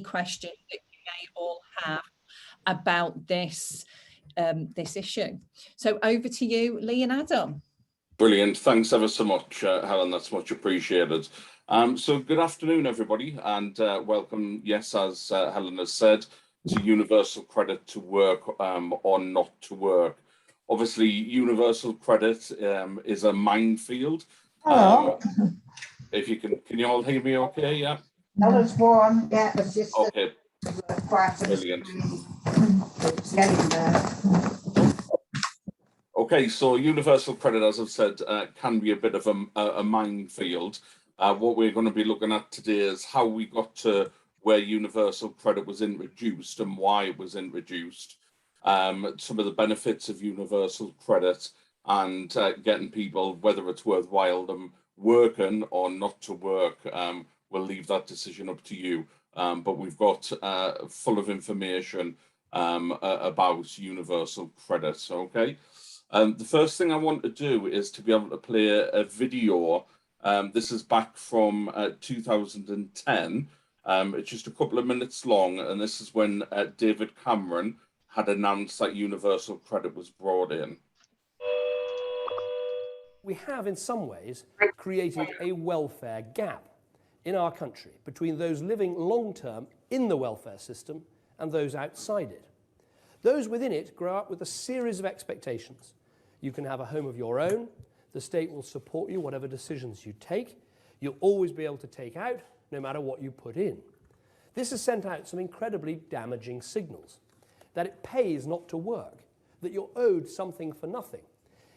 questions that you may all have about this issue. So over to you, Lee and Adam. Brilliant. Thanks ever so much, Helen. That's much appreciated. So good afternoon, everybody, and welcome, yes, as Helen has said, to universal credit to work or not to work. Obviously, universal credit is a minefield. Hello. If you can you all hear me okay? Yeah? Not as warm, yeah, it's just okay. Brilliant. Okay, so universal credit, as I've said, can be a bit of a minefield. What we're going to be looking at today is how we got to where universal credit was introduced and why it was introduced, some of the benefits of universal credit, and getting people, whether it's worthwhile them working or not to work. We'll leave that decision up to you. But we've got full of information about universal credit, okay? The first thing I want to do is to be able to play a video. This is back from 2010. It's just a couple of minutes long, and this is when David Cameron had announced that universal credit was brought in. We have, in some ways, created a welfare gap in our country between those living long-term in the welfare system and those outside it. Those within it grow up with a series of expectations. You can have a home of your own. The state will support you, whatever decisions you take. You'll always be able to take out, no matter what you put in. This has sent out some incredibly damaging signals. That it pays not to work, that you're owed something for nothing.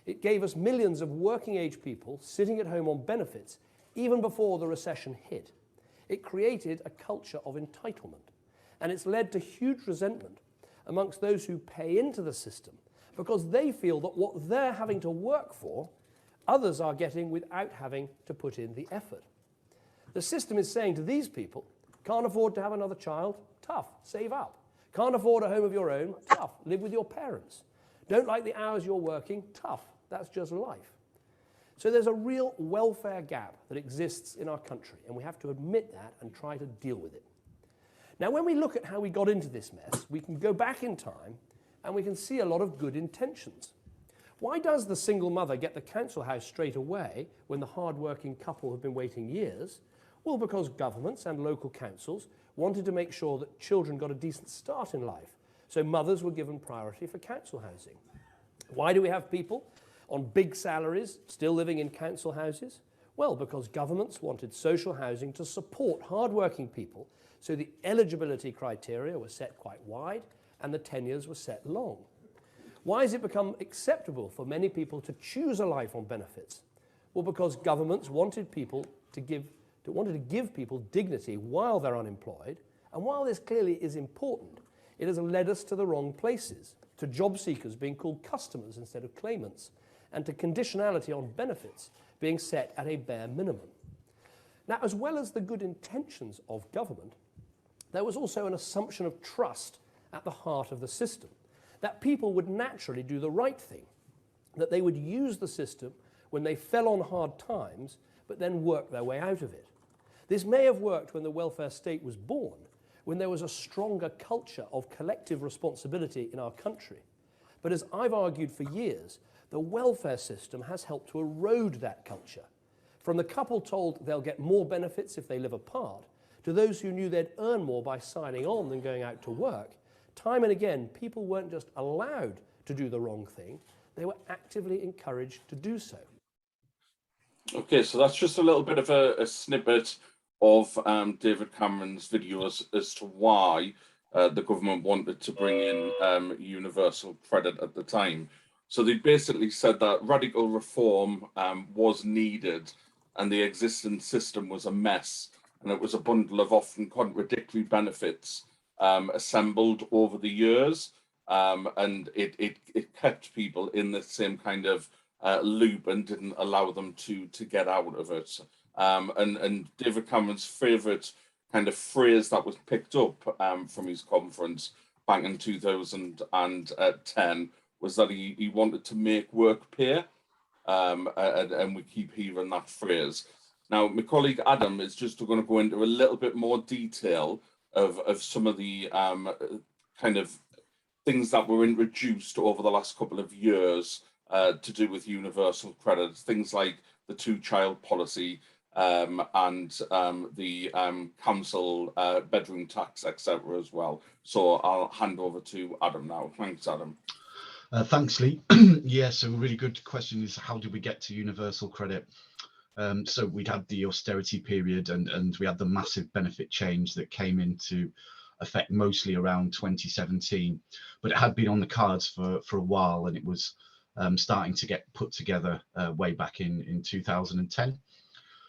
It gave us millions of working-age people sitting at home on benefits even before the recession hit. It created a culture of entitlement, and it's led to huge resentment amongst those who pay into the system because they feel that what they're having to work for, others are getting without having to put in the effort. The system is saying to these people, can't afford to have another child? Tough, save up. Can't afford a home of your own? Tough, live with your parents. Don't like the hours you're working? Tough, that's just life. So there's a real welfare gap that exists in our country, and we have to admit that and try to deal with it. Now, when we look at how we got into this mess, we can go back in time and we can see a lot of good intentions. Why does the single mother get the council house straight away when the hard-working couple have been waiting years? Well, because governments and local councils wanted to make sure that children got a decent start in life, so mothers were given priority for council housing. Why do we have people on big salaries still living in council houses? Well, because governments wanted social housing to support hard-working people, so the eligibility criteria were set quite wide and the tenures were set long. Why has it become acceptable for many people to choose a life on benefits? Well, because governments wanted people to give people dignity while they're unemployed, and while this clearly is important, it has led us to the wrong places, to job seekers being called customers instead of claimants, and to conditionality on benefits being set at a bare minimum. Now, as well as the good intentions of government, there was also an assumption of trust at the heart of the system, that people would naturally do the right thing, that they would use the system when they fell on hard times, but then work their way out of it. This may have worked when the welfare state was born, when there was a stronger culture of collective responsibility in our country. But as I've argued for years, the welfare system has helped to erode that culture. From the couple told they'll get more benefits if they live apart, to those who knew they'd earn more by signing on than going out to work, time and again, people weren't just allowed to do the wrong thing, they were actively encouraged to do so. Okay, so that's just a little bit of a snippet of David Cameron's video as to why the government wanted to bring in universal credit at the time. So they basically said that radical reform was needed and the existing system was a mess, and it was a bundle of often contradictory benefits assembled over the years, and it kept people in the same kind of loop and didn't allow them to get out of it. And David Cameron's favourite kind of phrase that was picked up from his conference back in 2010 was that he wanted to make work pay, and we keep hearing that phrase. Now, my colleague Adam is just going to go into a little bit more detail of some of the kind of things that were introduced over the last couple of years to do with universal credit, things like the two-child policy and the council bedroom tax, etc. as well. So I'll hand over to Adam now. Thanks, Adam. Thanks, Lee. Yeah, so a really good question is, how did we get to universal credit? So we'd had the austerity period and we had the massive benefit change that came into effect mostly around 2017, but it had been on the cards for a while, and it was starting to get put together way back in 2010.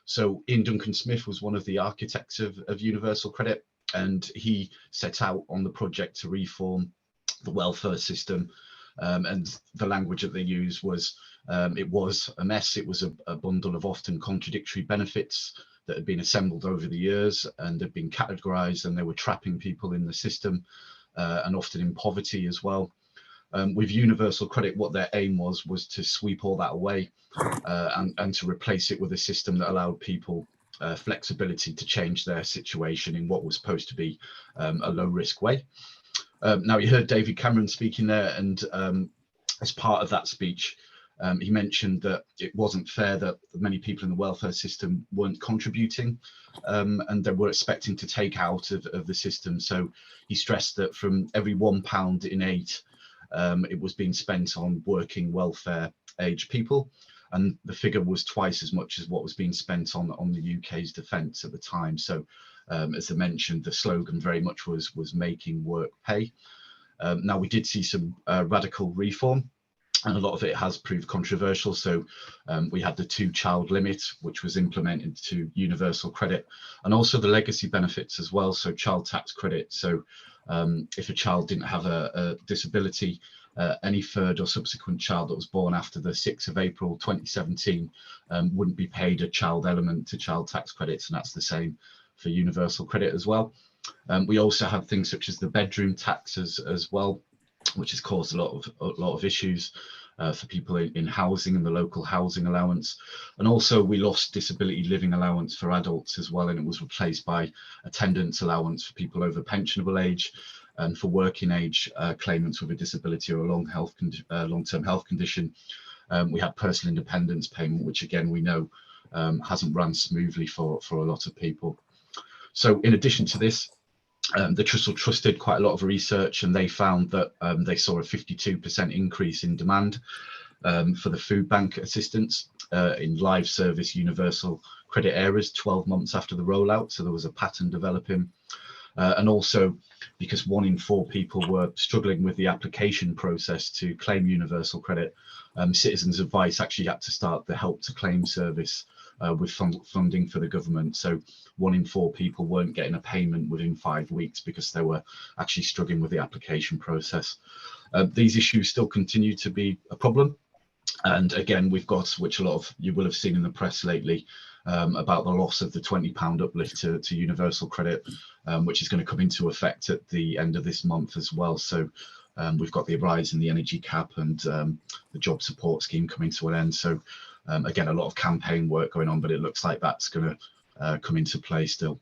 So Ian Duncan Smith was one of the architects of universal credit, and he set out on the project to reform the welfare system. And the language that they used was, it was a mess. It was a bundle of often contradictory benefits that had been assembled over the years and had been categorized, and they were trapping people in the system and often in poverty as well. With universal credit, what their aim was to sweep all that away and to replace it with a system that allowed people flexibility to change their situation in what was supposed to be a low risk way. Now, you heard David Cameron speaking there, and as part of that speech, he mentioned that it wasn't fair that many people in the welfare system weren't contributing and they were expecting to take out of the system. So he stressed that from every £1 in 8, it was being spent on working welfare age people, and the figure was twice as much as what was being spent on the UK's defence at the time. So as I mentioned, the slogan very much was making work pay. Now, we did see some radical reform, and a lot of it has proved controversial. So we had the 2-child limit, which was implemented to universal credit, and also the legacy benefits as well. So child tax credit. So if a child didn't have a disability, any third or subsequent child that was born after the 6th of April 2017 wouldn't be paid a child element to child tax credits, and that's the same for universal credit as well. We also have things such as the bedroom taxes as well, which has caused a lot of issues for people in housing and the local housing allowance. And also we lost disability living allowance for adults as well, and it was replaced by attendance allowance for people over pensionable age, and for working age claimants with a disability or a long-term health condition. We had personal independence payment, which again we know hasn't run smoothly for a lot of people. So in addition to this, the Trust did quite a lot of research, and they found that they saw a 52% increase in demand for the food bank assistance in live service universal credit areas 12 months after the rollout. So there was a pattern developing. And also because 1 in 4 people were struggling with the application process to claim universal credit, Citizens Advice actually had to start the help to claim service with funding for the government. So 1 in 4 people weren't getting a payment within 5 weeks because they were actually struggling with the application process. These issues still continue to be a problem. And again, we've got, which a lot of you will have seen in the press lately, about the loss of the £20 uplift to universal credit, which is going to come into effect at the end of this month as well. So we've got the rise in the energy cap and the job support scheme coming to an end. So again, a lot of campaign work going on, but it looks like that's going to come into play still.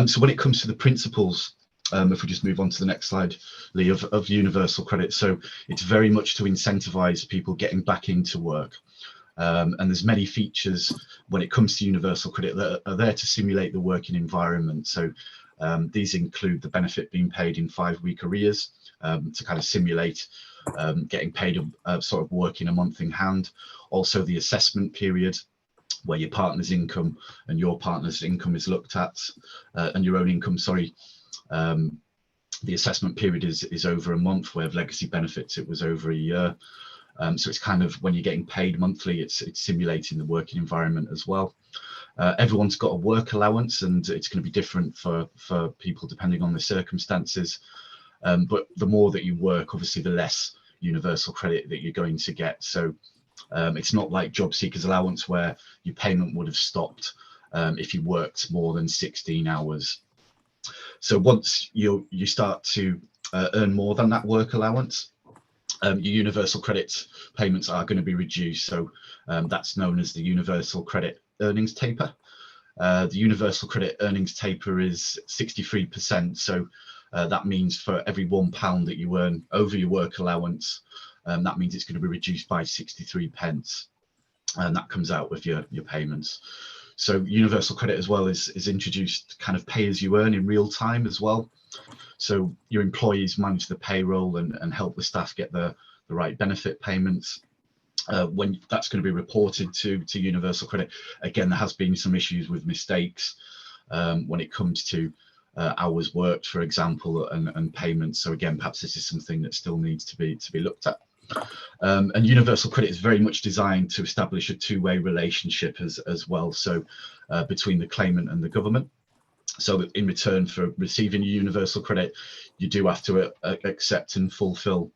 So when it comes to the principles, if we just move on to the next slide, Lee, of universal credit. So it's very much to incentivize people getting back into work. And there's many features when it comes to universal credit that are there to simulate the working environment. So these include the benefit being paid in 5-week arrears to kind of simulate getting paid sort of working a month in hand. Also the assessment period, where your partner's income and your partner's income is looked at, and your own income, sorry. The assessment period is over a month, where with legacy benefits it was over a year. So it's kind of, when you're getting paid monthly, it's simulating the working environment as well. Everyone's got a work allowance, and it's going to be different for people depending on the circumstances. But the more that you work, obviously, the less universal credit that you're going to get. So it's not like job seekers allowance, where your payment would have stopped if you worked more than 16 hours. So once you start to earn more than that work allowance, your universal credit payments are going to be reduced. So that's known as the universal credit earnings taper. The universal credit earnings taper is 63%. So that means for every £1 that you earn over your work allowance, that means it's going to be reduced by 63 pence. And that comes out with your payments. So universal credit as well is introduced kind of pay as you earn in real time as well. So your employees manage the payroll and help the staff get the right benefit payments. When that's going to be reported to universal credit, again, there has been some issues with mistakes when it comes to hours worked, for example, and payments. So again, perhaps this is something that still needs to be looked at. And universal credit is very much designed to establish a two-way relationship as well. So between the claimant and the government. So in return for receiving your universal credit, you do have to accept and fulfill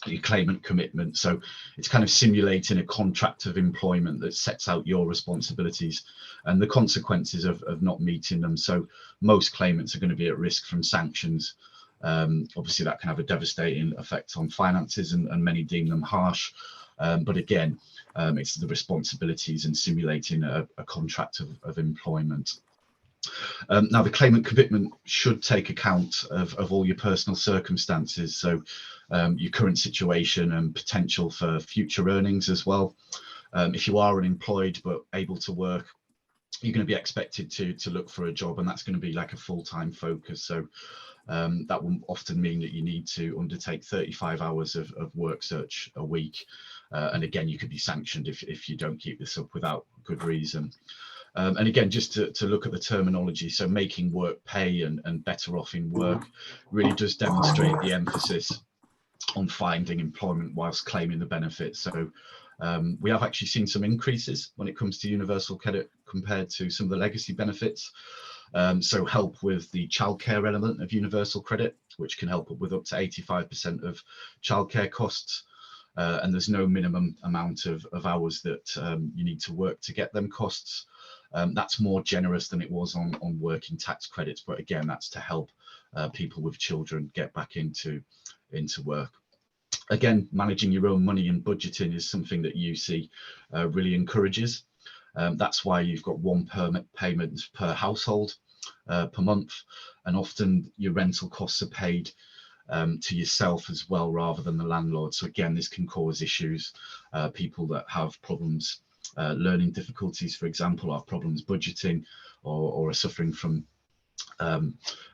your claimant commitment. So it's kind of simulating a contract of employment that sets out your responsibilities and the consequences of not meeting them. So most claimants are going to be at risk from sanctions. Obviously that can have a devastating effect on finances, and many deem them harsh. But again, it's the responsibilities and simulating a contract of employment. Now, the claimant commitment should take account of all your personal circumstances, so your current situation and potential for future earnings as well. If you are unemployed but able to work, you're going to be expected to look for a job, and that's going to be like a full-time focus. So that will often mean that you need to undertake 35 hours of work search a week. And again, you could be sanctioned if you don't keep this up without good reason. And again, just to look at the terminology, so making work pay and better off in work really does demonstrate the emphasis on finding employment whilst claiming the benefits. So we have actually seen some increases when it comes to universal credit compared to some of the legacy benefits. So help with the childcare element of universal credit, which can help with up to 85% of childcare costs. And there's no minimum amount of hours that you need to work to get them costs. That's more generous than it was on working tax credits, but again, that's to help people with children get back into work. Again, managing your own money and budgeting is something that UC really encourages. That's why you've got one payment per household per month, and often your rental costs are paid to yourself as well rather than the landlord. So again, this can cause issues. People that have problems learning difficulties, for example, have problems budgeting, or are suffering from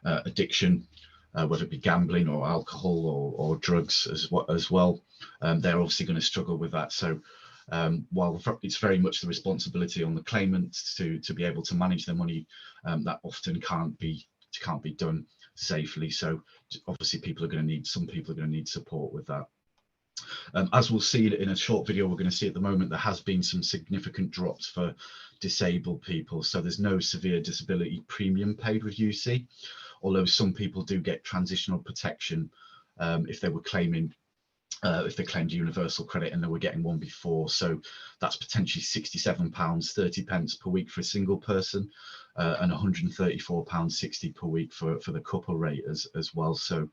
addiction, whether it be gambling or alcohol or drugs as well, they're obviously going to struggle with that. So while it's very much the responsibility on the claimant to be able to manage their money, that often can't be done safely. So obviously some people are going to need support with that. As we'll see in a short video we're going to see at the moment, there has been some significant drops for disabled people. So there's no severe disability premium paid with UC, although some people do get transitional protection if they were claiming if they claimed universal credit and they were getting one before. So that's potentially £67.30 per week for a single person, and £134.60 per week for the couple rate as well. So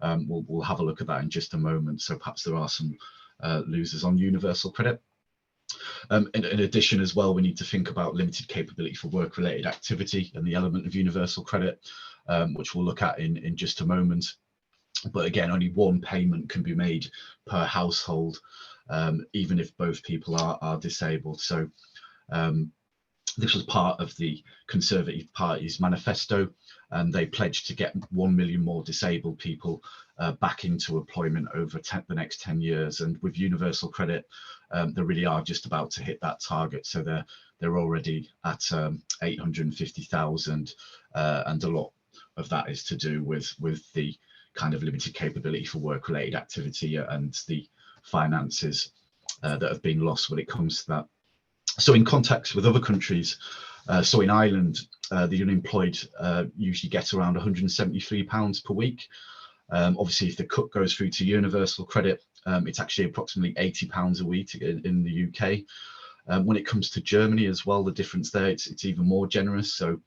we'll have a look at that in just a moment. So perhaps there are some losers on universal credit. In addition as well, we need to think about limited capability for work-related activity and the element of universal credit, which we'll look at in just a moment. But again, only one payment can be made per household, even if both people are disabled. So this was part of the Conservative Party's manifesto, and they pledged to get 1 million more disabled people back into employment over the next 10 years. And with universal credit, they really are just about to hit that target. So they're already at 850,000, and a lot of that is to do with the kind of limited capability for work-related activity and the finances that have been lost when it comes to that. So in context with other countries, so in Ireland, the unemployed usually get around £173 per week. Obviously, if the cut goes through to universal credit, it's actually approximately £80 a week in the UK. When it comes to Germany as well, the difference there, it's even more generous. So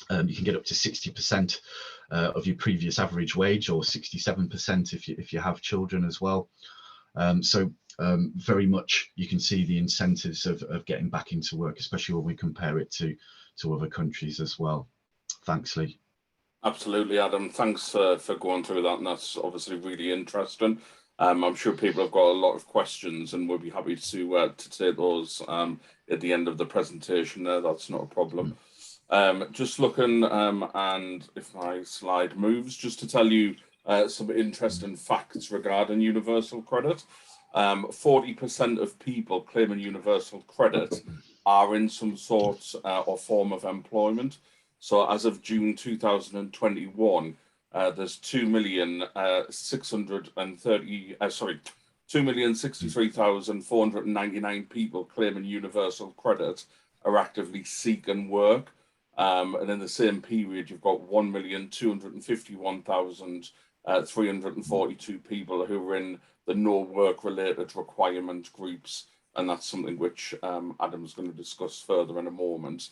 you can get up to 60% of your previous average wage, or 67% if you have children as well. So very much you can see the incentives of getting back into work, especially when we compare it to to other countries as well. Thanks, Lee. Absolutely, Adam. Thanks for going through that, and that's obviously really interesting. I'm sure people have got a lot of questions, and we'll be happy to take those at the end of the presentation. That's not a problem. Just looking, and if my slide moves, just to tell you some interesting facts regarding universal credit. 40% of people claiming universal credit are in some sort or form of employment. So as of June 2021, there's 2,063,499 people claiming universal credit are actively seeking work. And in the same period, you've got 1,251,342 people who are in the no work related requirement groups. And that's something which Adam's going to discuss further in a moment.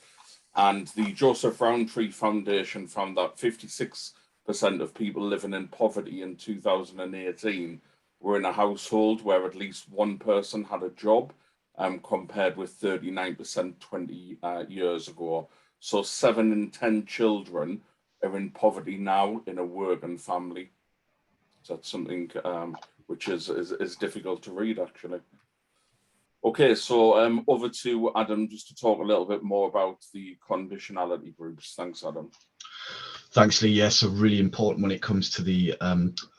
And the Joseph Rowntree Foundation found that 56% of people living in poverty in 2018 were in a household where at least one person had a job, compared with 39% 20 years ago. So 7 in 10 children are in poverty now in a working family. So that's something which is difficult to read, actually. Okay, so over to Adam just to talk a little bit more about the conditionality groups. Thanks, Adam. Thanks, Lee. Yes, so really important when it comes to the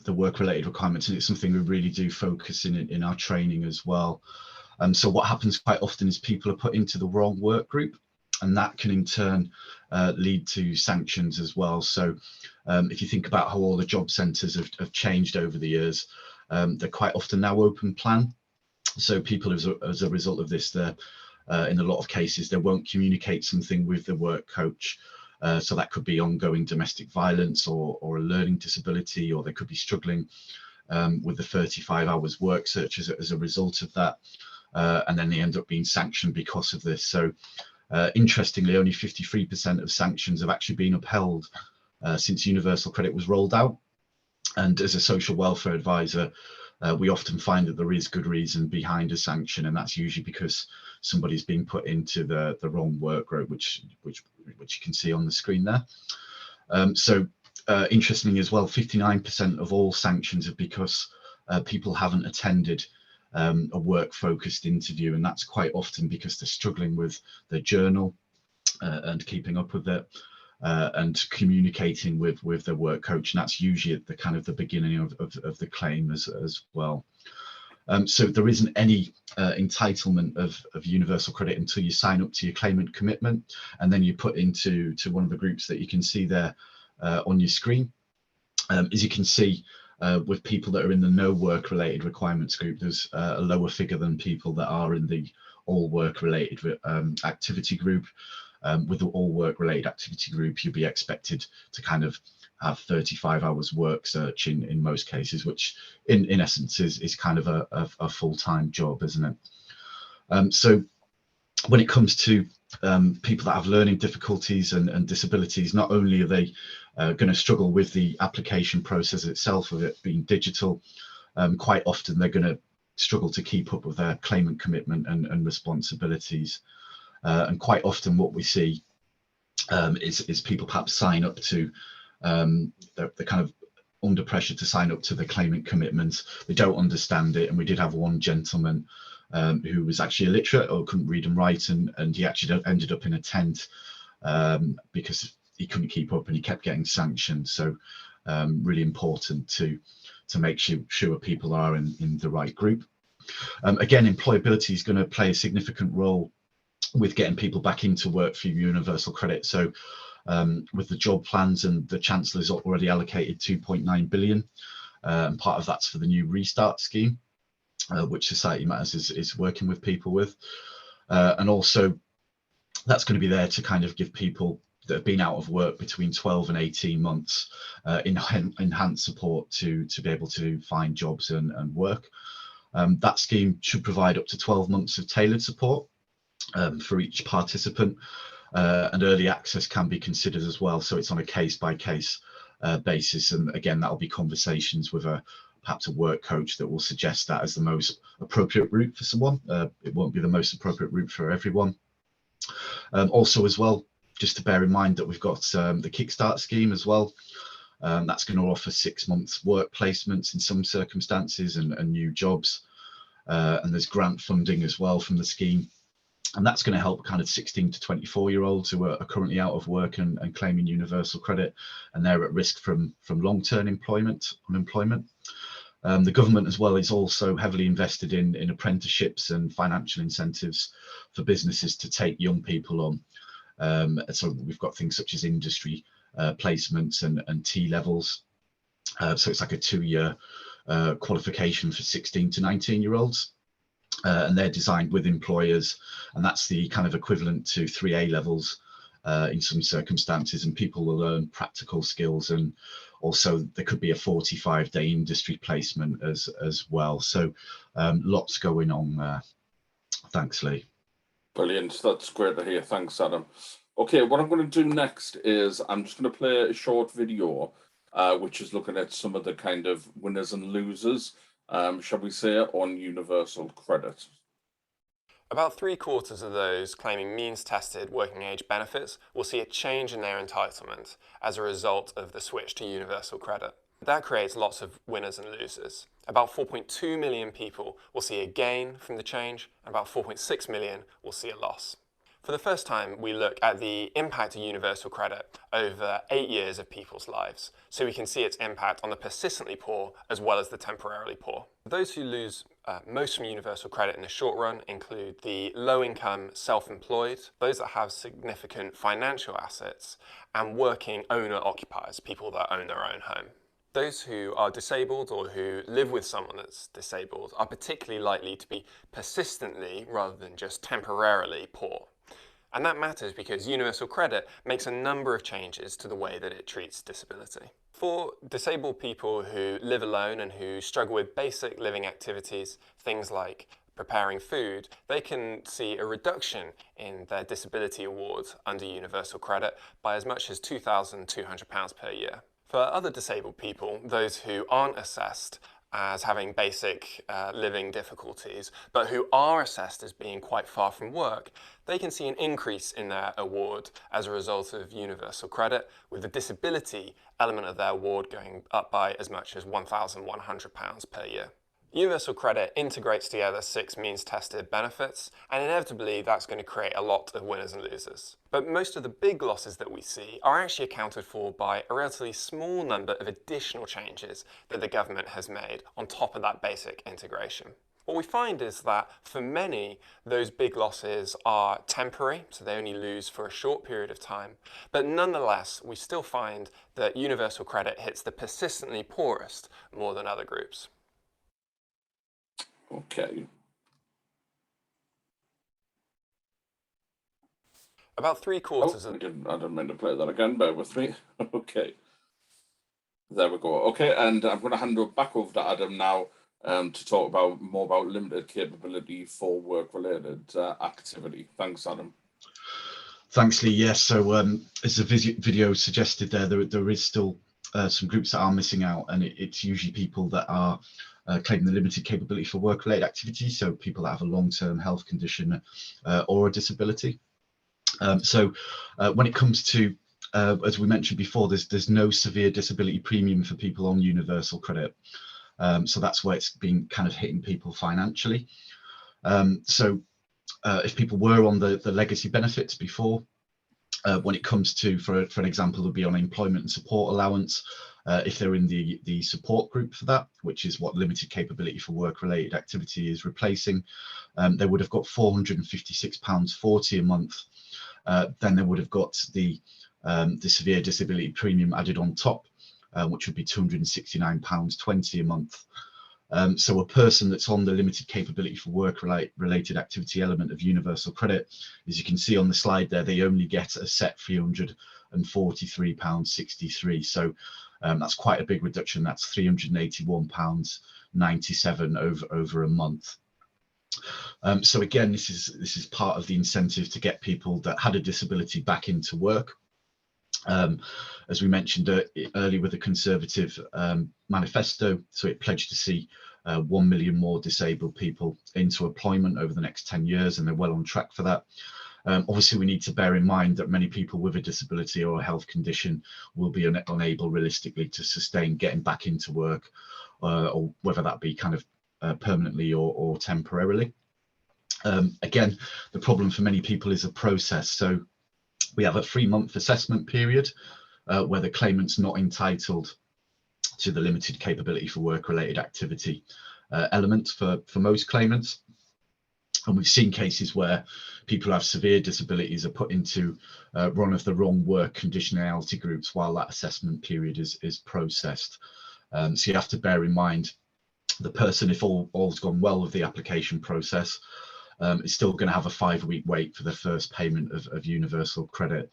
work-related requirements, and it's something we really do focus in our training as well. So what happens quite often is people are put into the wrong work group, and that can in turn lead to sanctions as well. So if you think about how all the job centres have changed over the years, they're quite often now open plan. So people, as a result of this, they're in a lot of cases, they won't communicate something with the work coach. So that could be ongoing domestic violence or a learning disability, or they could be struggling with the 35 hours work search as a result of that. And then they end up being sanctioned because of this. So interestingly, only 53% of sanctions have actually been upheld since universal credit was rolled out. And as a social welfare advisor, we often find that there is good reason behind a sanction, and that's usually because somebody's being put into the wrong work group, which you can see on the screen there. So interestingly as well, 59% of all sanctions are because people haven't attended a work-focused interview, and that's quite often because they're struggling with their journal and keeping up with it. And communicating with their work coach, and that's usually at the kind of the beginning of the claim as well. So there isn't any entitlement of universal credit until you sign up to your claimant commitment, and then you put into one of the groups that you can see there on your screen. As you can see, with people that are in the no work related requirements group, there's a lower figure than people that are in the all work related activity group. With the all work related activity group, you'd be expected to kind of have 35 hours work search in most cases, which in essence is kind of a full-time job, isn't it? So when it comes to people that have learning difficulties and disabilities, not only are they going to struggle with the application process itself of it being digital, quite often they're going to struggle to keep up with their claimant commitment and responsibilities. And quite often what we see is people perhaps sign up to, they're kind of under pressure to sign up to the claimant commitments. They don't understand it. And we did have one gentleman who was actually illiterate or couldn't read and write, and he actually ended up in a tent because he couldn't keep up and he kept getting sanctioned. So really important to make sure people are in the right group. Again, employability is going to play a significant role with getting people back into work for universal credit. So with the job plans, and the Chancellor's already allocated 2.9 billion, and part of that's for the new restart scheme, which Society Matters is working with people with. And also that's going to be there to kind of give people that have been out of work between 12 and 18 months enhanced support to be able to find jobs and work. That scheme should provide up to 12 months of tailored support for each participant, and early access can be considered as well. So it's on a case-by-case basis, and again that'll be conversations with perhaps a work coach that will suggest that as the most appropriate route for someone. It won't be the most appropriate route for everyone. Also as well, just to bear in mind that we've got the Kickstart scheme as well. That's going to offer 6 months work placements in some circumstances and new jobs. And there's grant funding as well from the scheme. And that's going to help kind of 16 to 24-year-olds who are currently out of work and claiming universal credit, and they're at risk from long-term unemployment. The government as well is also heavily invested in apprenticeships and financial incentives for businesses to take young people on. So we've got things such as industry placements and T-levels. So it's like a 2-year qualification for 16 to 19-year-olds. And they're designed with employers, and that's the kind of equivalent to 3 A-levels in some circumstances, and people will learn practical skills, and also there could be a 45-day industry placement as well. So lots going on there. Thanks, Lee. Brilliant, that's great to hear. Thanks, Adam. Okay, what I'm going to do next is I'm just going to play a short video which is looking at some of the kind of winners and losers, shall we say, on universal credit. About 3/4 of those claiming means-tested working age benefits will see a change in their entitlement as a result of the switch to universal credit. That creates lots of winners and losers. About 4.2 million people will see a gain from the change, and about 4.6 million will see a loss. For the first time, we look at the impact of universal credit over 8 years of people's lives, so we can see its impact on the persistently poor as well as the temporarily poor. Those who lose most from universal credit in the short run include the low-income self-employed, those that have significant financial assets, and working owner-occupiers, people that own their own home. Those who are disabled or who live with someone that's disabled are particularly likely to be persistently rather than just temporarily poor. And that matters because universal credit makes a number of changes to the way that it treats disability. For disabled people who live alone and who struggle with basic living activities, things like preparing food, they can see a reduction in their disability awards under universal credit by as much as £2,200 per year. For other disabled people, those who aren't assessed as having basic living difficulties, but who are assessed as being quite far from work, they can see an increase in their award as a result of universal credit, with the disability element of their award going up by as much as £1,100 per year. Universal credit integrates together 6 means-tested benefits, and inevitably that's going to create a lot of winners and losers. But most of the big losses that we see are actually accounted for by a relatively small number of additional changes that the government has made on top of that basic integration. What we find is that for many, those big losses are temporary, so they only lose for a short period of time. But nonetheless, we still find that universal credit hits the persistently poorest more than other groups. Okay. About 3/4 of... I didn't mean to play that again, bear with me. Okay. There we go. Okay, and I'm going to hand it back over to Adam now to talk more about limited capability for work-related activity. Thanks, Adam. Thanks, Lee. Yes, so as the video suggested there is still some groups that are missing out, and it's usually people that are claiming the limited capability for work-related activities, so people that have a long-term health condition or a disability. So when it comes to, as we mentioned before, there's no severe disability premium for people on universal credit. So that's where it's been kind of hitting people financially. So if people were on the legacy benefits before, when it comes to, for an example, they'll be on employment and support allowance. If they're in the support group for that, which is what limited capability for work-related activity is replacing, they would have got £456.40 a month. Then they would have got the severe disability premium added on top, which would be £269.20 a month. So a person that's on the limited capability for work-related activity element of universal credit, as you can see on the slide there, they only get a set £343.63. So that's quite a big reduction. That's £381.97 over a month. So again, this is part of the incentive to get people that had a disability back into work. As we mentioned earlier with the Conservative manifesto, so it pledged to see 1 million more disabled people into employment over the next 10 years, and they're well on track for that. Obviously, we need to bear in mind that many people with a disability or a health condition will be unable realistically to sustain getting back into work, or whether that be kind of permanently or temporarily. Again, the problem for many people is a process. So we have a 3-month assessment period where the claimant's not entitled to the limited capability for work-related activity element for most claimants. And we've seen cases where people who have severe disabilities are put into one of the wrong work conditionality groups while that assessment period is processed. So you have to bear in mind the person, if all's gone well with the application process, is still going to have a 5-week wait for the first payment of universal credit.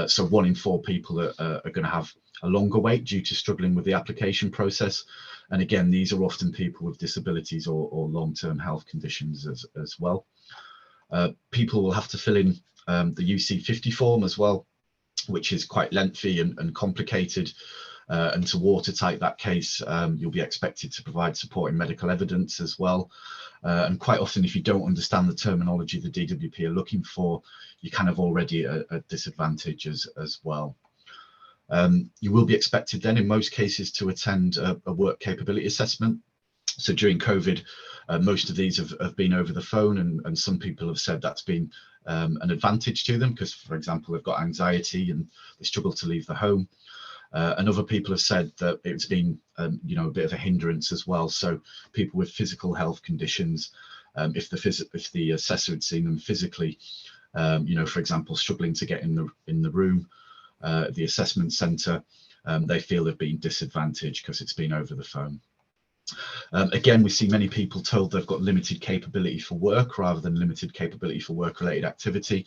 So 1 in 4 people are going to have a longer wait due to struggling with the application process. And again, these are often people with disabilities or long-term health conditions as well. People will have to fill in the UC50 form as well, which is quite lengthy and complicated. And to watertight that case, you'll be expected to provide supporting medical evidence as well. And quite often, if you don't understand the terminology the DWP are looking for, you're kind of already at a disadvantage as well. You will be expected then in most cases to attend a work capability assessment. So during COVID, most of these have been over the phone, and some people have said that's been an advantage to them because, for example, they've got anxiety and they struggle to leave the home. And other people have said that it's been, you know, a bit of a hindrance as well. So people with physical health conditions, if the assessor had seen them physically, you know, for example, struggling to get in the room, the assessment centre, they feel they've been disadvantaged because it's been over the phone. Again, we see many people told they've got limited capability for work rather than limited capability for work-related activity.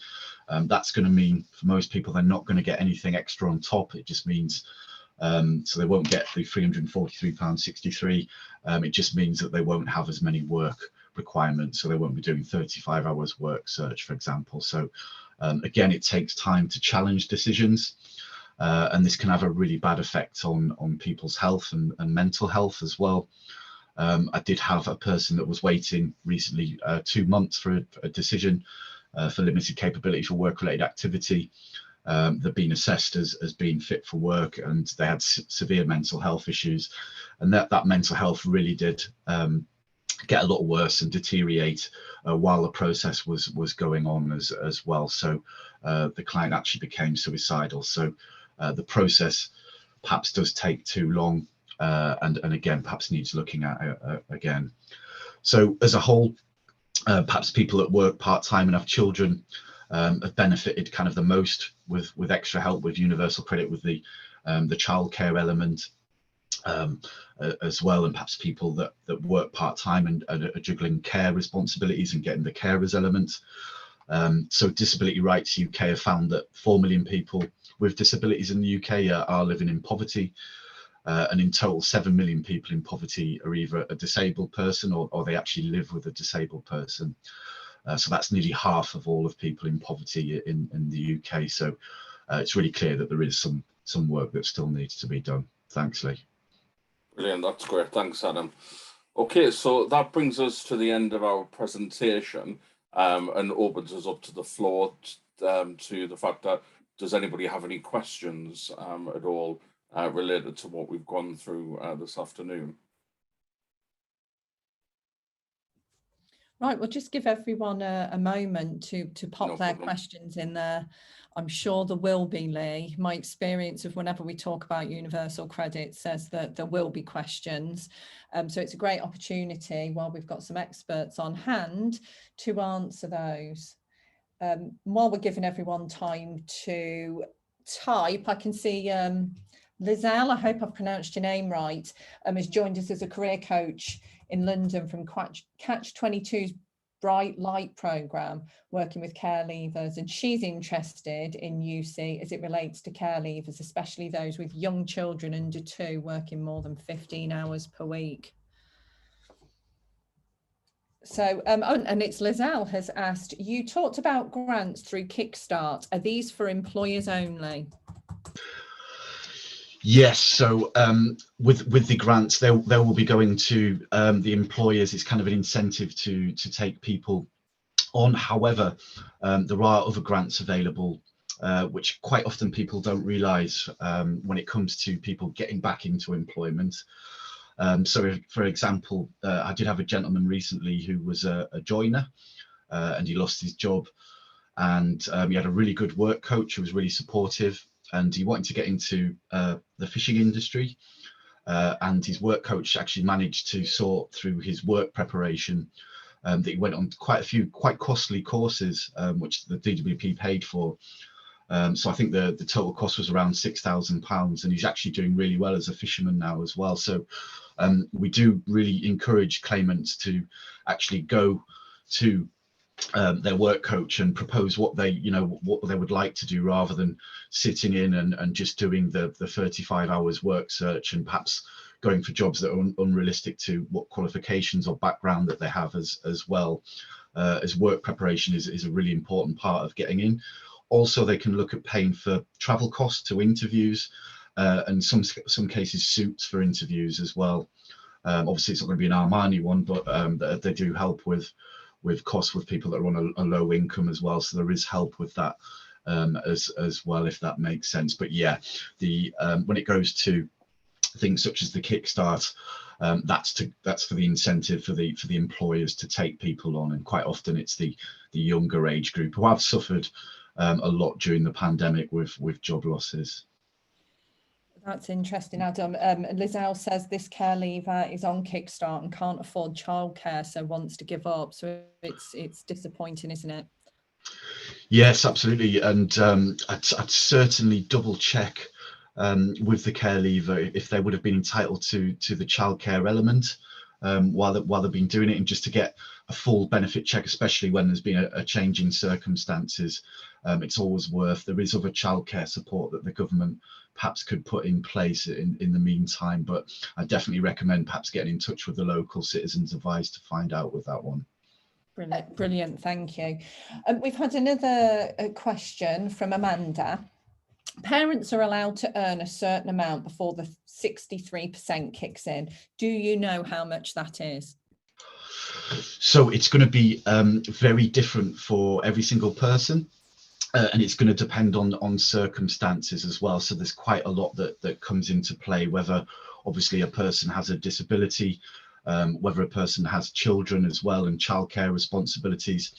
That's going to mean for most people they're not going to get anything extra on top. It just means so they won't get the £343.63. It just means that they won't have as many work requirements, so they won't be doing 35 hours work search, for example. So again, it takes time to challenge decisions, and this can have a really bad effect on people's health and mental health as well. I did have a person that was waiting recently 2 months for a decision for limited capability for work-related activity. They've been assessed as being fit for work, and they had severe mental health issues, and that mental health really did get a lot worse and deteriorate while the process was going on as well. So the client actually became suicidal. So the process perhaps does take too long, and again perhaps needs looking at again. So as a whole, perhaps people that work part-time and have children have benefited kind of the most with extra help with universal credit, with the childcare element as well, and perhaps people that work part-time and are juggling care responsibilities and getting the carers element. So Disability Rights UK have found that 4 million people with disabilities in the UK are living in poverty, and in total 7 million people in poverty are either a disabled person or they actually live with a disabled person. So that's nearly half of all of people in poverty in the UK. So it's really clear that there is some work that still needs to be done. Thanks, Lee. Brilliant, that's great. Thanks, Adam. Okay, so that brings us to the end of our presentation, and opens us up to the floor to the fact that, does anybody have any questions at all related to what we've gone through this afternoon? Right, we'll just give everyone a moment to pop their questions in there. I'm sure there will be, Lee. My experience of whenever we talk about universal credit says that there will be questions. So it's a great opportunity while we've got some experts on hand to answer those. While we're giving everyone time to type, I can see Lizelle, I hope I've pronounced your name right, has joined us as a career coach in London from Catch 22's Bright Light programme, working with care leavers, and she's interested in UC as it relates to care leavers, especially those with young children under 2 working more than 15 hours per week. So, and it's Lizelle has asked, you talked about grants through Kickstart. Are these for employers only? Yes, so with the grants, they will be going to the employers. It's kind of an incentive to take people on. However, there are other grants available, which quite often people don't realise when it comes to people getting back into employment. So, for example, I did have a gentleman recently who was a joiner, and he lost his job, and he had a really good work coach who was really supportive, and he wanted to get into the fishing industry, and his work coach actually managed to sort through his work preparation, that he went on quite a few quite costly courses, which the DWP paid for. So I think the total cost was around £6,000, and he's actually doing really well as a fisherman now as well. So we do really encourage claimants to actually go to their work coach and propose what they would like to do, rather than sitting in and just doing the 35 hours work search and perhaps going for jobs that are unrealistic to what qualifications or background that they have as well. As work preparation is a really important part of getting in. Also, they can look at paying for travel costs to interviews, and some cases suits for interviews as well. Obviously, it's not going to be an Armani one, but they do help with costs with people that are on a low income as well. So there is help with that as well, if that makes sense. But yeah, when it goes to things such as the Kickstart, that's for the incentive for the employers to take people on, and quite often it's the younger age group who have suffered a lot during the pandemic with job losses. That's interesting, Adam. Lizelle says this care leaver is on Kickstart and can't afford childcare, so wants to give up. So it's disappointing, isn't it? Yes, absolutely. And I'd certainly double check with the care leaver if they would have been entitled to the childcare element while they've been doing it, and just to get a full benefit check, especially when there's been a change in circumstances. It's always worth. There is other childcare support that the government perhaps could put in place in the meantime, but I definitely recommend perhaps getting in touch with the local citizens advice to find out with that one. Brilliant, thank you. We've had another question from Amanda. Parents are allowed to earn a certain amount before the 63% kicks in. Do you know how much that is? So it's going to be very different for every single person. And it's going to depend on circumstances as well. So there's quite a lot that comes into play, whether obviously a person has a disability, whether a person has children as well and childcare responsibilities.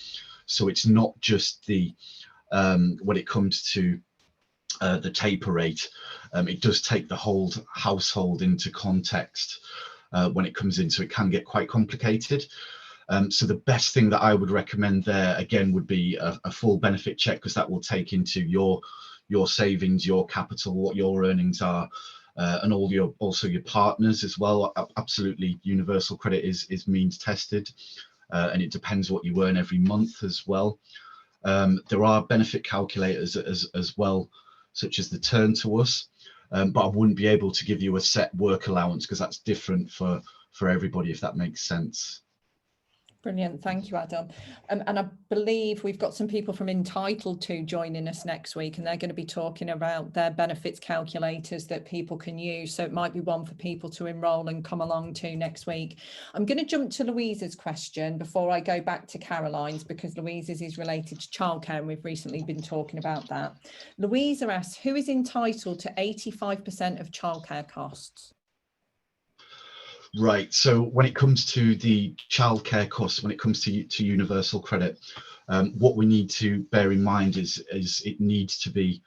So it's not just when it comes to the taper rate, it does take the whole household into context when it comes in. So it can get quite complicated. So the best thing that I would recommend there again would be a full benefit check, because that will take into your savings, your capital, what your earnings are, and also your partners as well. Absolutely, universal credit is means tested, and it depends what you earn every month as well. There are benefit calculators as well, such as the Turn to Us, but I wouldn't be able to give you a set work allowance because that's different for everybody, if that makes sense. Brilliant, thank you, Adam. And I believe we've got some people from Entitled To joining us next week, and they're going to be talking about their benefits calculators that people can use. So it might be one for people to enrol and come along to next week. I'm going to jump to Louisa's question before I go back to Caroline's, because Louisa's is related to childcare, and we've recently been talking about that. Louisa asks, who is entitled to 85% of childcare costs? Right. So when it comes to the childcare costs, when it comes to universal credit, what we need to bear in mind is it needs to be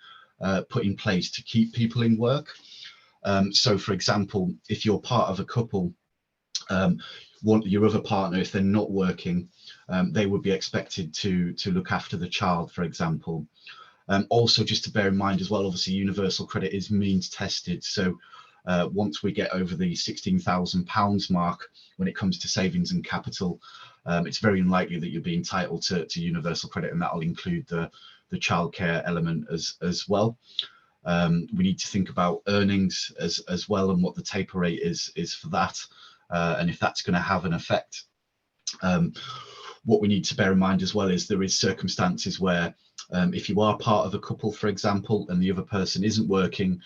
put in place to keep people in work. So, for example, if you're part of a couple, your other partner, if they're not working, they would be expected to look after the child, for example. Also, just to bear in mind as well, obviously, universal credit is means tested. So once we get over the £16,000 mark when it comes to savings and capital, it's very unlikely that you'll be entitled to universal credit, and that'll include the childcare element as well. We need to think about earnings as well, and what the taper rate is for that, and if that's going to have an effect. What we need to bear in mind as well is there is circumstances where if you are part of a couple, for example, and the other person isn't working,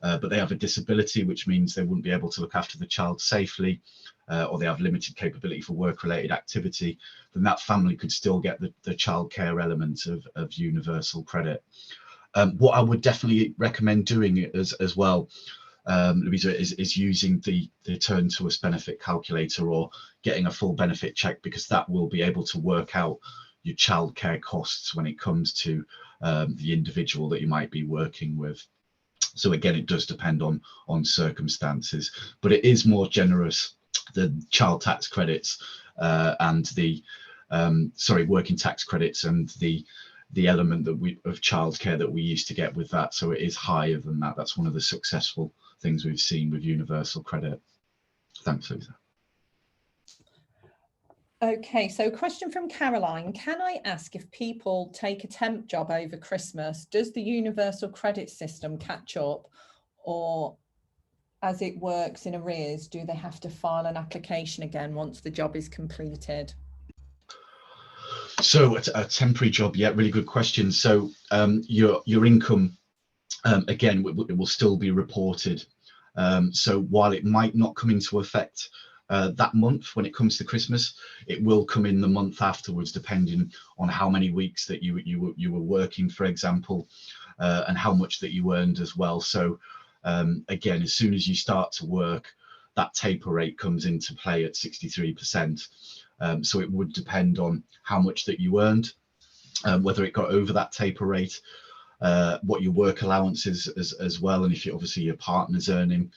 but they have a disability, which means they wouldn't be able to look after the child safely, or they have limited capability for work-related activity, then that family could still get the childcare element of universal credit. What I would definitely recommend doing as well, Louisa, is using the Turn to Us benefit calculator, or getting a full benefit check, because that will be able to work out your childcare costs when it comes to the individual that you might be working with. So again, it does depend on circumstances, but it is more generous than child tax credits and the working tax credits and the element that of childcare that we used to get with that. So it is higher than that. That's one of the successful things we've seen with universal credit. Thanks, Lisa. Okay, so question from Caroline. Can I ask, if people take a temp job over Christmas, does the universal credit system catch up, or as it works in arrears, do they have to file an application again once the job is completed? So a temporary job, yeah, really good question. So your income, again, it will still be reported. So while it might not come into effect that month when it comes to Christmas, it will come in the month afterwards, depending on how many weeks that you were working, for example, and how much that you earned as well. So again, as soon as you start to work, that taper rate comes into play at 63%. So it would depend on how much that you earned, whether it got over that taper rate, what your work allowance is as well, and if you obviously your partner's earning.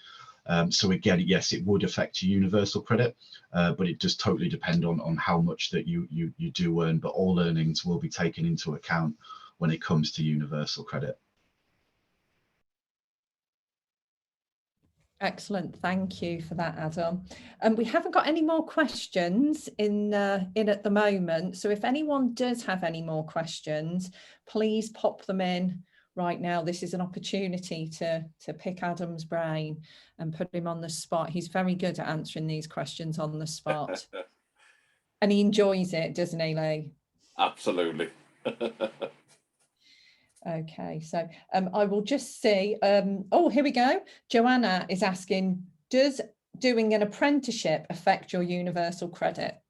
So again, yes, it would affect your universal credit, but it does totally depend on how much that you do earn. But all earnings will be taken into account when it comes to universal credit. Excellent, thank you for that, Adam. We haven't got any more questions in at the moment, so if anyone does have any more questions, please pop them in right now. This is an opportunity to pick Adam's brain and put him on the spot. He's very good at answering these questions on the spot. And he enjoys it, doesn't he, Lee? Absolutely. Okay, so I will just see, oh, here we go. Joanna is asking, does doing an apprenticeship affect your universal credit?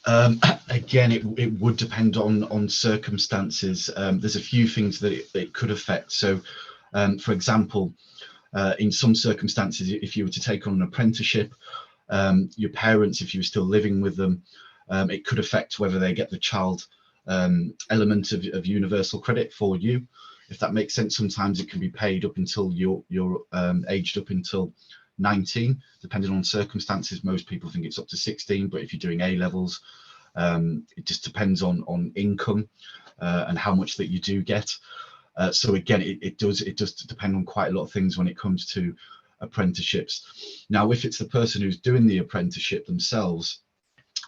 Again, it would depend on circumstances. There's a few things that it could affect. So, for example, in some circumstances, if you were to take on an apprenticeship, your parents, if you were still living with them, it could affect whether they get the child element of universal credit for you, if that makes sense. Sometimes it can be paid up until you're aged up until 19, depending on circumstances. Most people think it's up to 16, but if you're doing A levels, it just depends on income and how much that you do get. So again, it does depend on quite a lot of things when it comes to apprenticeships. Now, if it's the person who's doing the apprenticeship themselves,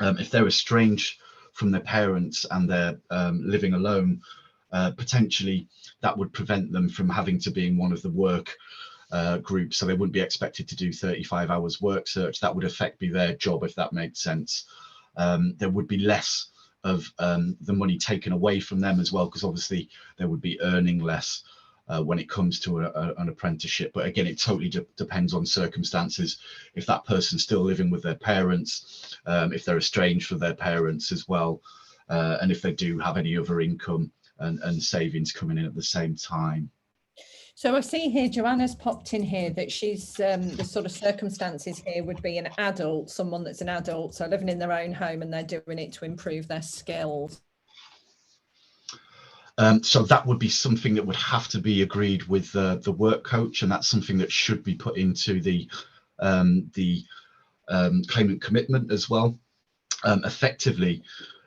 if they're estranged from their parents and they're living alone, potentially that would prevent them from having to be in one of the work groups. So they wouldn't be expected to do 35 hours work search. That would affect their job, if that makes sense. There would be less of the money taken away from them as well, because obviously they would be earning less when it comes to an apprenticeship. But again, it totally depends on circumstances. If that person's still living with their parents, if they're estranged from their parents as well, and if they do have any other income and savings coming in at the same time. So I see here, Joanna's popped in here that she's, the sort of circumstances here would be an adult, someone that's an adult, so living in their own home, and they're doing it to improve their skills. So that would be something that would have to be agreed with the work coach, and that's something that should be put into the claimant commitment as well. Effectively,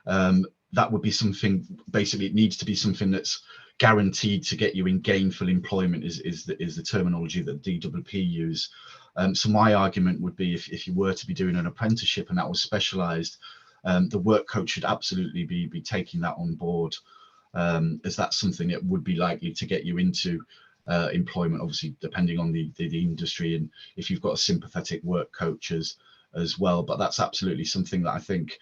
that would be something, basically it needs to be something that's guaranteed to get you in gainful employment is the terminology that DWP use. So my argument would be, if you were to be doing an apprenticeship and that was specialised, the work coach should absolutely be taking that on board, as that's something that would be likely to get you into employment, obviously depending on the industry, and if you've got a sympathetic work coach as well. But that's absolutely something that I think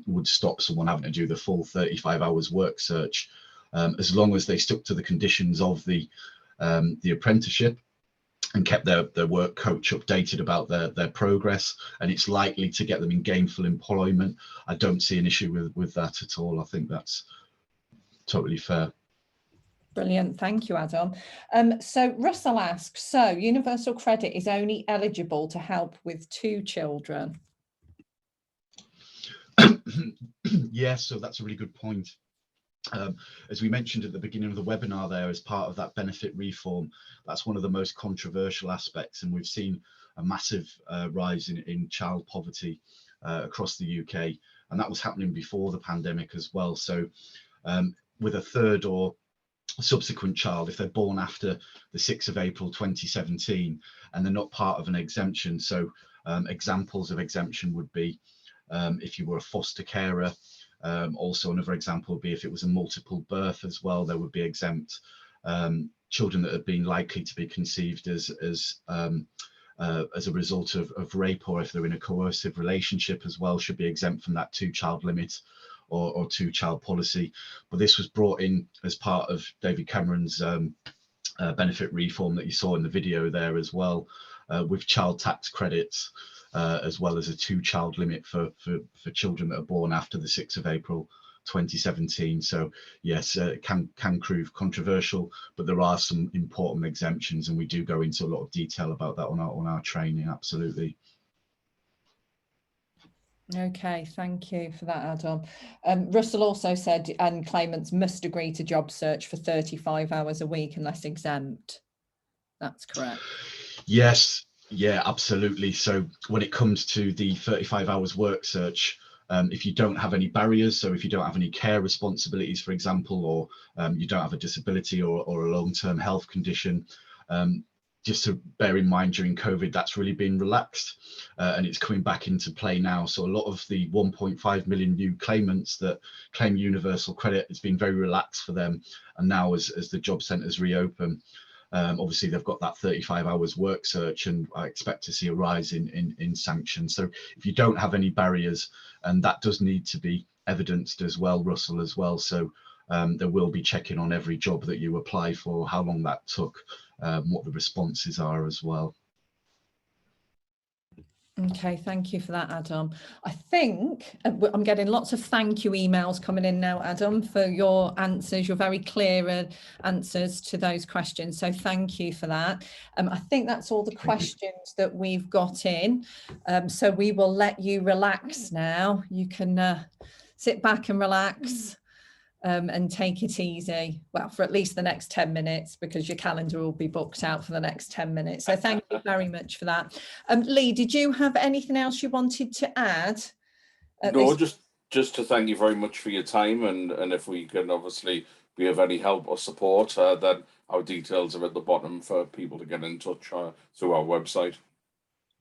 would stop someone having to do the full 35 hours work search as long as they stuck to the conditions of the apprenticeship and kept their work coach updated about their progress, and it's likely to get them in gainful employment. I don't see an issue with that at all. I think that's totally fair. Brilliant, thank you, Adam. So Russell asks, so universal credit is only eligible to help with 2 children? Yes, so that's a really good point. As we mentioned at the beginning of the webinar there, as part of that benefit reform, that's one of the most controversial aspects, and we've seen a massive rise in child poverty across the UK, and that was happening before the pandemic as well. So with a third or subsequent child, if they're born after the 6th of April 2017 and they're not part of an exemption, so examples of exemption would be if you were a foster carer. Also another example would be if it was a multiple birth as well, they would be exempt. Children that have been likely to be conceived as a result of rape, or if they're in a coercive relationship as well, should be exempt from that 2-child limit or 2-child policy. But this was brought in as part of David Cameron's benefit reform that you saw in the video there as well, with child tax credits, as well as a 2-child limit for children that are born after the 6th of April 2017. So yes, it can prove controversial, but there are some important exemptions, and we do go into a lot of detail about that on our training. Absolutely. Okay, thank you for that, Adam. Russell also said, and claimants must agree to job search for 35 hours a week unless exempt. That's correct. Yes, yeah, absolutely. So when it comes to the 35 hours work search, if you don't have any barriers, so if you don't have any care responsibilities, for example, or you don't have a disability or a long-term health condition, just to bear in mind, during COVID, that's really been relaxed, and it's coming back into play now. So a lot of the 1.5 million new claimants that claim universal credit, it's been very relaxed for them. And now as the job centres reopen, obviously they've got that 35 hours work search, and I expect to see a rise in sanctions. So if you don't have any barriers, and that does need to be evidenced as well, Russell, as well. So there will be checking on every job that you apply for, how long that took, what the responses are as well. Okay, thank you for that, Adam. I think I'm getting lots of thank you emails coming in now, Adam, for your answers, your very clear answers to those questions. So thank you for that. I think that's all the questions that we've got in. So we will let you relax now. You can sit back and relax. And take it easy, well, for at least the next 10 minutes, because your calendar will be booked out for the next 10 minutes. So thank you very much for that. Lee, did you have anything else you wanted to add? No, just to thank you very much for your time, and if we can obviously be of any help or support, then our details are at the bottom for people to get in touch through our website.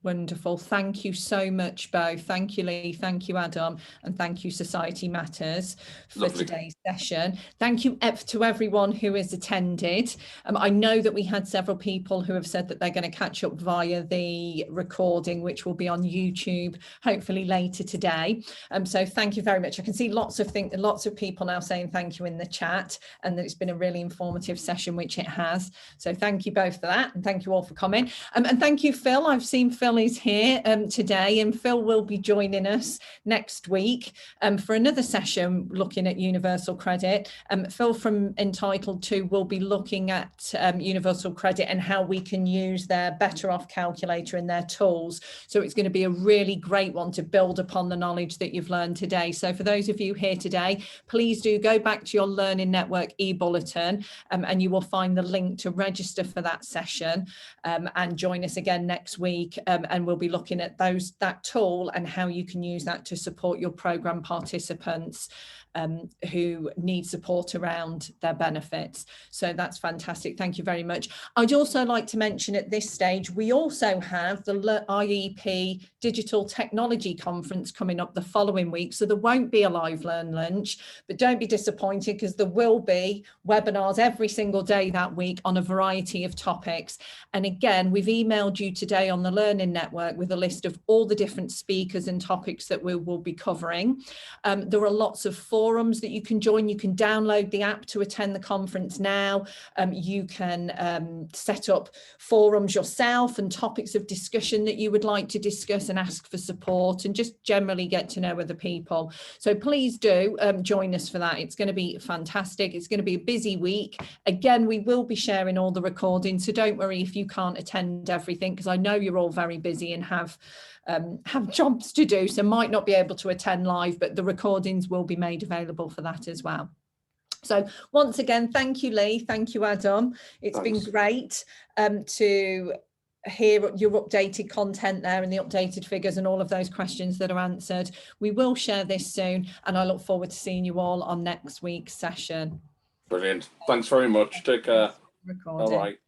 Wonderful. Thank you so much, both. Thank you, Lee. Thank you, Adam. And thank you, Society Matters, for today's session. Thank you to everyone who has attended. I know that we had several people who have said that they're going to catch up via the recording, which will be on YouTube, hopefully later today. So thank you very much. I can see lots of people now saying thank you in the chat, and that it's been a really informative session, which it has. So thank you both for that, and thank you all for coming. And thank you, Phil. I've seen Phil is here today, and Phil will be joining us next week for another session looking at universal credit. Phil from Entitled To will be looking at universal credit and how we can use their Better Off calculator in their tools. So it's going to be a really great one to build upon the knowledge that you've learned today. So for those of you here today, please do go back to your Learning Network e-bulletin, and you will find the link to register for that session, and join us again next week. And we'll be looking at that tool and how you can use that to support your programme participants who need support around their benefits. So that's fantastic. Thank you very much. I'd also like to mention at this stage, we also have the IEP Digital Technology Conference coming up the following week. So there won't be a live Learn Lunch, but don't be disappointed, because there will be webinars every single day that week on a variety of topics. And again, we've emailed you today on the Learning Network with a list of all the different speakers and topics that we will be covering. There are lots of forums forums that you can join. You can download the app to attend the conference now. You can set up forums yourself and topics of discussion that you would like to discuss and ask for support, and just generally get to know other people. So please do join us for that. It's going to be fantastic. It's going to be a busy week. Again, we will be sharing all the recordings, so don't worry if you can't attend everything, because I know you're all very busy and have jobs to do, so might not be able to attend live, but the recordings will be made available for that as well. So once again, thank you, Lee. Thank you, Adam. It's been great to hear your updated content there and the updated figures and all of those questions that are answered. We will share this soon, and I look forward to seeing you all on next week's session. Brilliant. Thanks very much. Take care. Recording. All right.